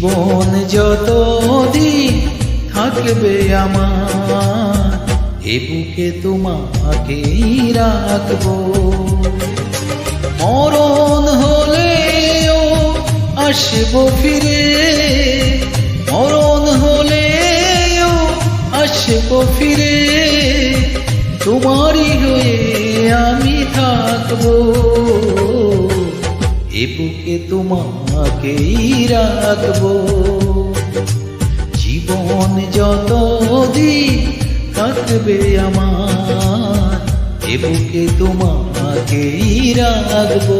জীবন যতদিন থাকবে আমার, এ বুকে তোমাকেই রাখবো। মরণ হলেও আসবো ফিরে, মরণ হলেও আসবো ফিরে, তোমারই হয়ে আমি থাকবো। এ বুকে তোমাকেই রাখবো। জীবন যতদিন থাকবে আমার, এ বুকে তোমাকেই রাখবো।